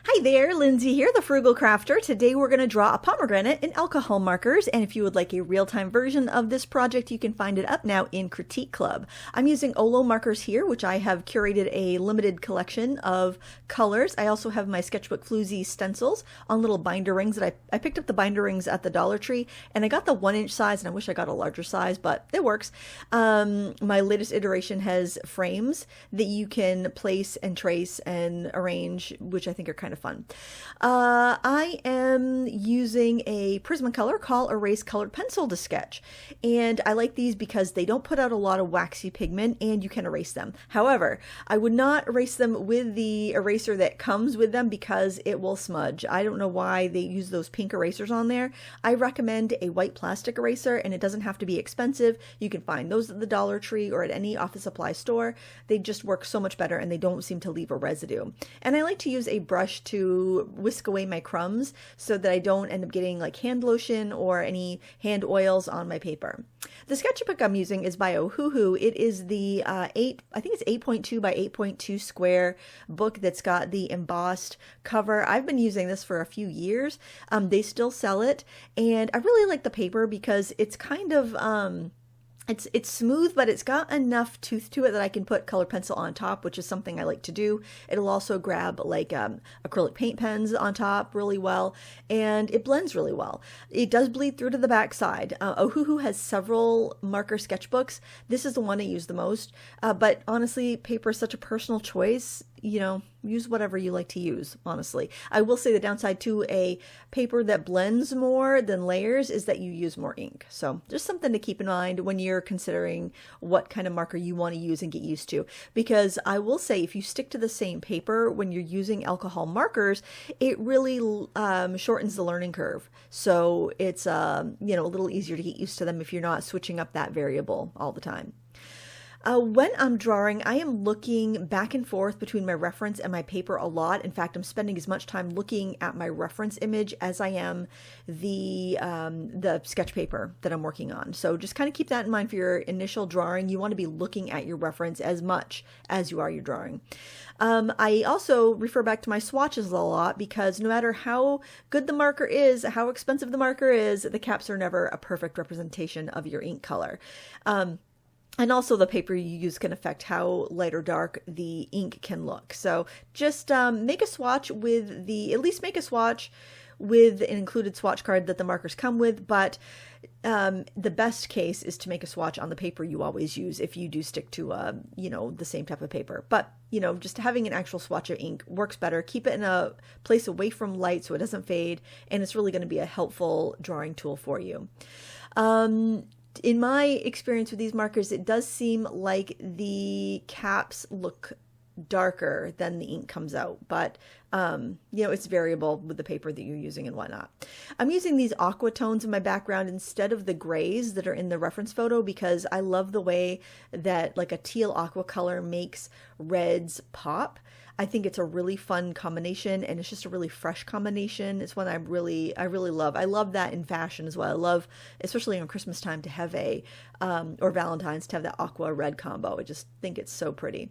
Hi there, Lindsay here, the Frugal Crafter. Today we're going to draw a pomegranate in alcohol markers, and if you would like a real-time version of this project, you can find it up now in Critique Club. I'm using OLO markers here, which I have curated a limited collection of colors. I also have my Sketchbook Floozy stencils on little binder rings that I picked up the binder rings at the Dollar Tree, and I got the 1-inch size, and I wish I got a larger size, but it works. My latest iteration has frames that you can place and trace and arrange, which I think are kind of fun. I am using a Prismacolor Call Erase colored pencil to sketch, and I like these because they don't put out a lot of waxy pigment and you can erase them. However, I would not erase them with the eraser that comes with them because it will smudge. I don't know why they use those pink erasers on there. I recommend a white plastic eraser, and it doesn't have to be expensive. You can find those at the Dollar Tree or at any office supply store. They just work so much better and they don't seem to leave a residue. And I like to use a brush to whisk away my crumbs so that I don't end up getting like hand lotion or any hand oils on my paper. The sketchbook I'm using is by OLO. It is the I think it's 8.2 by 8.2 square book that's got the embossed cover. I've been using this for a few years. They still sell it, and I really like the paper because it's kind of it's smooth, but it's got enough tooth to it that I can put colored pencil on top, which is something I like to do. It'll also grab like acrylic paint pens on top really well, and it blends really well. It does bleed through to the back side. OLO has several marker sketchbooks. This is the one I use the most, but honestly, paper is such a personal choice. You know, use whatever you like to use, honestly. I will say the downside to a paper that blends more than layers is that you use more ink. So just something to keep in mind when you're considering what kind of marker you want to use and get used to. Because I will say, if you stick to the same paper when you're using alcohol markers, it really shortens the learning curve. So it's a little easier to get used to them if you're not switching up that variable all the time. When I'm drawing, I am looking back and forth between my reference and my paper a lot. In fact, I'm spending as much time looking at my reference image as I am the sketch paper that I'm working on. So just kind of keep that in mind for your initial drawing. You want to be looking at your reference as much as you are your drawing. I also refer back to my swatches a lot because no matter how good the marker is, how expensive the marker is, the caps are never a perfect representation of your ink color. And also the paper you use can affect how light or dark the ink can look. So just make a swatch with at least make a swatch with an included swatch card that the markers come with, but the best case is to make a swatch on the paper you always use if you do stick to the same type of paper. But just having an actual swatch of ink works better. Keep it in a place away from light so it doesn't fade, and it's really going to be a helpful drawing tool for you. In my experience with these markers, it does seem like the caps look darker than the ink comes out, but it's variable with the paper that you're using and whatnot. I'm using these aqua tones in my background instead of the grays that are in the reference photo because I love the way that like a teal aqua color makes reds pop. I think it's a really fun combination, and it's just a really fresh combination. It's one I really love. I love that in fashion as well. I love, especially on Christmas time, to have or Valentine's, to have that aqua red combo. I just think it's so pretty.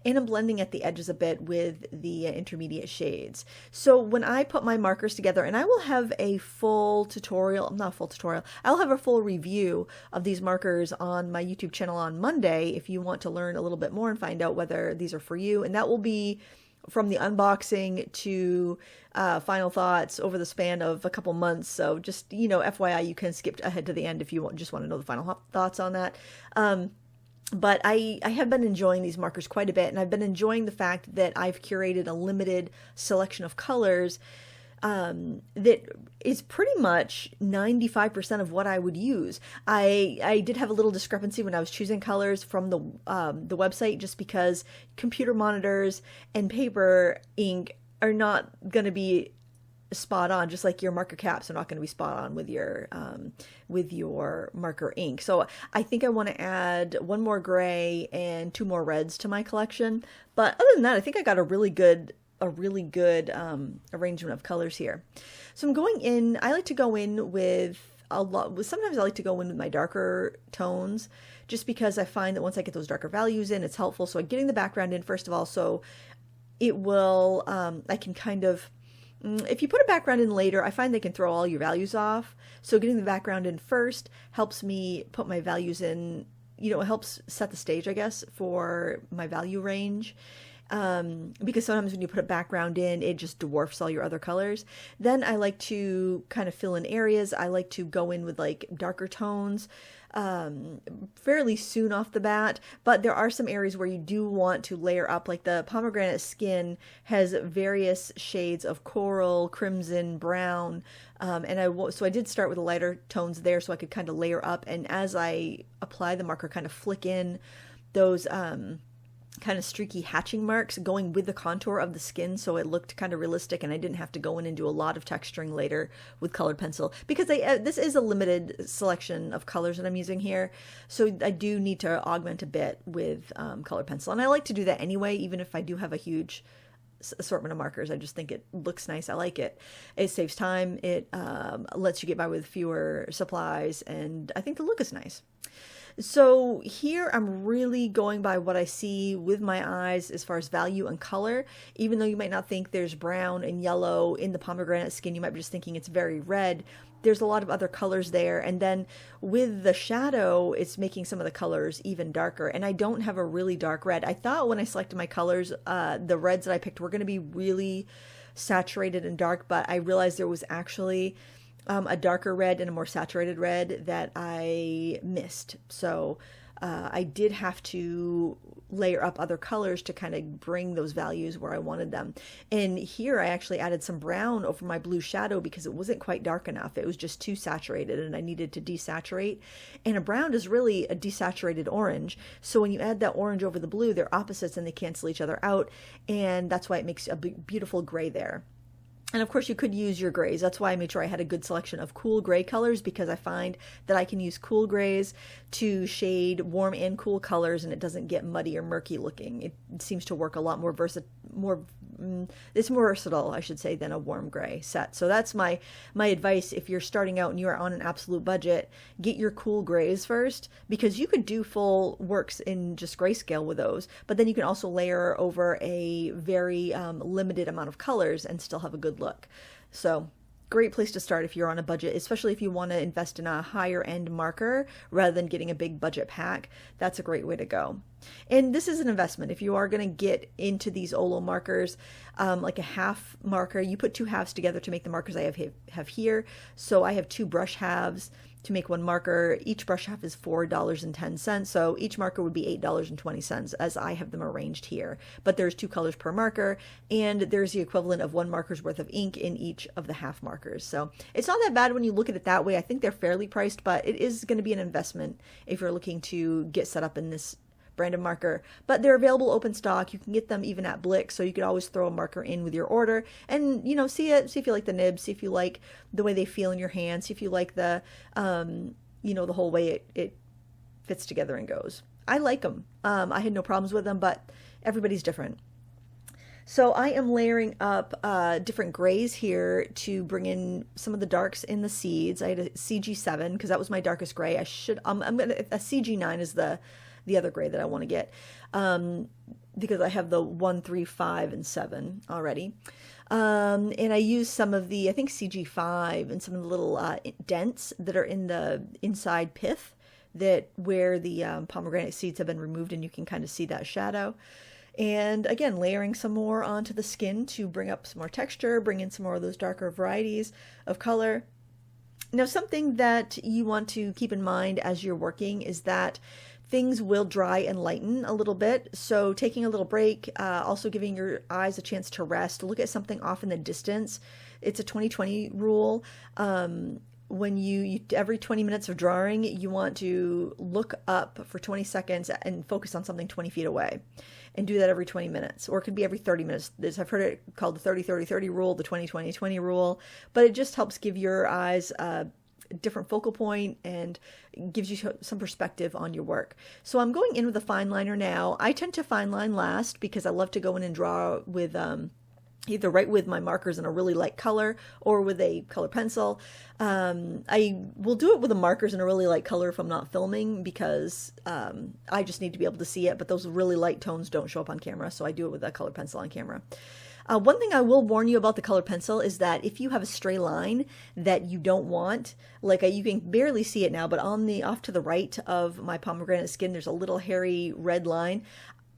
And I'm blending at the edges a bit with the intermediate shades. So when I put my markers together, and I will have a full tutorial, not a full tutorial, I'll have a full review of these markers on my YouTube channel on Monday if you want to learn a little bit more and find out whether these are for you. And that will be from the unboxing to final thoughts over the span of a couple months. So just, FYI, you can skip ahead to the end if you just want to know the final thoughts on that. But I have been enjoying these markers quite a bit, and I've been enjoying the fact that I've curated a limited selection of colors that is pretty much 95% of what I would use. I did have a little discrepancy when I was choosing colors from the website, just because computer monitors and paper ink are not going to be spot on, just like your marker caps are not going to be spot on with your marker ink. So I think I want to add one more gray and 2 more reds to my collection. But other than that, I think I got a really good arrangement of colors here. So I'm going in. I like to go in with a lot. Sometimes I like to go in with my darker tones, just because I find that once I get those darker values in, it's helpful. So I'm getting the background in first of all, so it will, I can kind of, if you put a background in later, I find they can throw all your values off. So getting the background in first helps me put my values in, you know, it helps set the stage, I guess, for my value range. Because sometimes when you put a background in, it just dwarfs all your other colors. Then I like to kind of fill in areas. I like to go in with like darker tones fairly soon off the bat, but there are some areas where you do want to layer up. Like the pomegranate skin has various shades of coral, crimson, brown, and so I did start with the lighter tones there so I could kind of layer up, and as I apply the marker, kind of flick in those kind of streaky hatching marks going with the contour of the skin, so it looked kind of realistic, and I didn't have to go in and do a lot of texturing later with colored pencil, because this is a limited selection of colors that I'm using here, so I do need to augment a bit with colored pencil, and I like to do that anyway, even if I do have a huge assortment of markers. I just think it looks nice. I like it. It saves time. It lets you get by with fewer supplies, and I think the look is nice. So here I'm really going by what I see with my eyes as far as value and color. Even though you might not think there's brown and yellow in the pomegranate skin, you might be just thinking it's very red. There's a lot of other colors there. And then with the shadow, it's making some of the colors even darker. And I don't have a really dark red. I thought when I selected my colors, the reds that I picked were going to be really saturated and dark, but I realized there was actually a darker red and a more saturated red that I missed. So I did have to layer up other colors to kind of bring those values where I wanted them. And here I actually added some brown over my blue shadow because it wasn't quite dark enough. It was just too saturated and I needed to desaturate. And a brown is really a desaturated orange. So when you add that orange over the blue, they're opposites and they cancel each other out. And that's why it makes a beautiful gray there. And of course you could use your grays. That's why I made sure I had a good selection of cool gray colors, because I find that I can use cool grays to shade warm and cool colors and it doesn't get muddy or murky looking. It seems to work a lot more it's more versatile, I should say, than a warm gray set. So that's my advice. If you're starting out and you are on an absolute budget, get your cool grays first, because you could do full works in just grayscale with those, but then you can also layer over a very limited amount of colors and still have a good look. So great place to start if you're on a budget, especially if you want to invest in a higher end marker rather than getting a big budget pack. That's a great way to go. And this is an investment. If you are going to get into these OLO markers, like a half marker, you put two halves together to make the markers I have here. So I have two brush halves to make one marker. Each brush half is $4.10. So each marker would be $8.20 as I have them arranged here. But there's two colors per marker, and there's the equivalent of one marker's worth of ink in each of the half markers. So it's not that bad when you look at it that way. I think they're fairly priced, but it is going to be an investment if you're looking to get set up in this brand of marker. But they're available open stock. You can get them even at Blick, so you could always throw a marker in with your order and, you know, see if you like the nib, see if you like the way they feel in your hand, see if you like the you know, the whole way it fits together and goes. I like them. I had no problems with them, but everybody's different. So I am layering up different grays here to bring in some of the darks in the seeds. I had a CG7 because that was my darkest gray. A CG9 is the other gray that I want to get, because I have the 1, 3, 5, and 7 already. And I use some of the, I think CG5 and some of the little dents that are in the inside pith that where the pomegranate seeds have been removed, and you can kind of see that shadow. And again, layering some more onto the skin to bring up some more texture, bring in some more of those darker varieties of color. Now, something that you want to keep in mind as you're working is that things will dry and lighten a little bit. So taking a little break, also giving your eyes a chance to rest. Look at something off in the distance. It's a 20-20 rule. When you every 20 minutes of drawing, you want to look up for 20 seconds and focus on something 20 feet away. And do that every 20 minutes, or it could be every 30 minutes. I've heard it called the 30-30-30 rule, the 20-20-20 rule, but it just helps give your eyes a different focal point and gives you some perspective on your work. So I'm going in with a fine liner now. I tend to fine line last because I love to go in and draw with either write with my markers in a really light color or with a color pencil. I will do it with the markers in a really light color if I'm not filming, because I just need to be able to see it, but those really light tones don't show up on camera, so I do it with a color pencil on camera. One thing I will warn you about the colored pencil is that if you have a stray line that you don't want, like you can barely see it now, but on the off to the right of my pomegranate skin, there's a little hairy red line.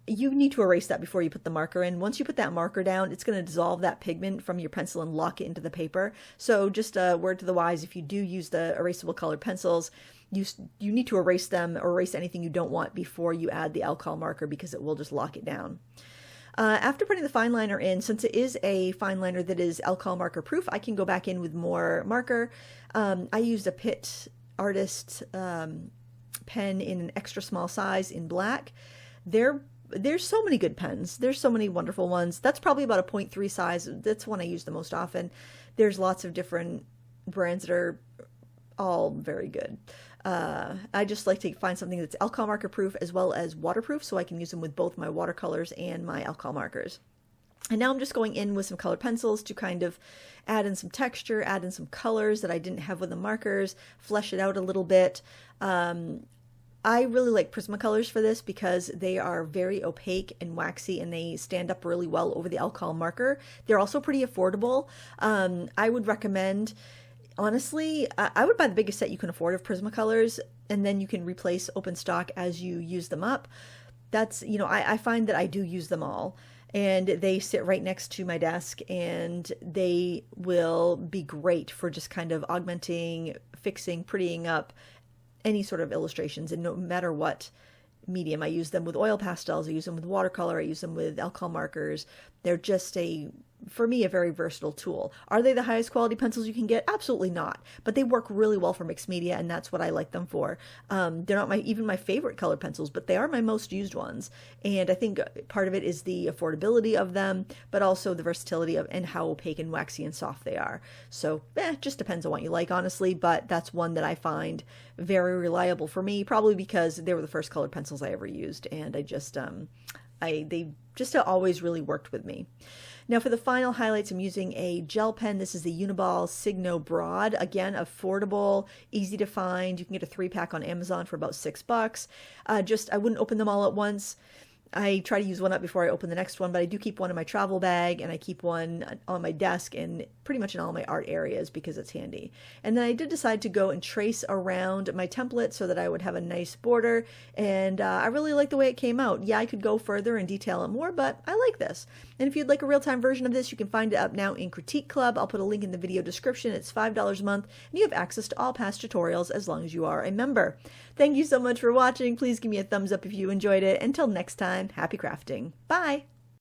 You need to erase that before you put the marker in. Once you put that marker down, it's going to dissolve that pigment from your pencil and lock it into the paper. So just a word to the wise, if you do use the erasable colored pencils, you need to erase them or erase anything you don't want before you add the alcohol marker, because it will just lock it down. After putting the fine liner in, since it is a fine liner that is alcohol marker proof, I can go back in with more marker. I used a Pitt Artist pen in an extra small size in black. There's so many good pens. There's so many wonderful ones. That's probably about a 0.3 size. That's one I use the most often. There's lots of different brands that are all very good. I just like to find something that's alcohol marker proof as well as waterproof, so I can use them with both my watercolors and my alcohol markers. And now I'm just going in with some colored pencils to kind of add in some texture, add in some colors that I didn't have with the markers, flesh it out a little bit. I really like Prismacolors for this because they are very opaque and waxy, and they stand up really well over the alcohol marker. They're also pretty affordable. I would recommend, honestly, I would buy the biggest set you can afford of Prismacolors, and then you can replace open stock as you use them up. That's, I find that I do use them all, and they sit right next to my desk, and they will be great for just kind of augmenting, fixing, prettying up any sort of illustrations. And no matter what medium, I use them with oil pastels, I use them with watercolor, I use them with alcohol markers. They're just for me, a very versatile tool. Are they the highest quality pencils you can get? Absolutely not. But they work really well for mixed media, and that's what I like them for. They're not even my favorite colored pencils, but they are my most used ones. And I think part of it is the affordability of them, but also the versatility and how opaque and waxy and soft they are. So it just depends on what you like, honestly, but that's one that I find very reliable for me, probably because they were the first colored pencils I ever used, and they just always really worked with me. Now for the final highlights, I'm using a gel pen. This is the Uniball Signo Broad. Again, affordable, easy to find. You can get a 3-pack on Amazon for about $6. I wouldn't open them all at once. I try to use one up before I open the next one, but I do keep one in my travel bag, and I keep one on my desk and pretty much in all my art areas because it's handy. And then I did decide to go and trace around my template so that I would have a nice border, and I really like the way it came out. Yeah, I could go further and detail it more, but I like this. And if you'd like a real-time version of this, you can find it up now in Critique Club. I'll put a link in the video description. It's $5 a month, and you have access to all past tutorials as long as you are a member. Thank you so much for watching. Please give me a thumbs up if you enjoyed it. Until next time, happy crafting. Bye!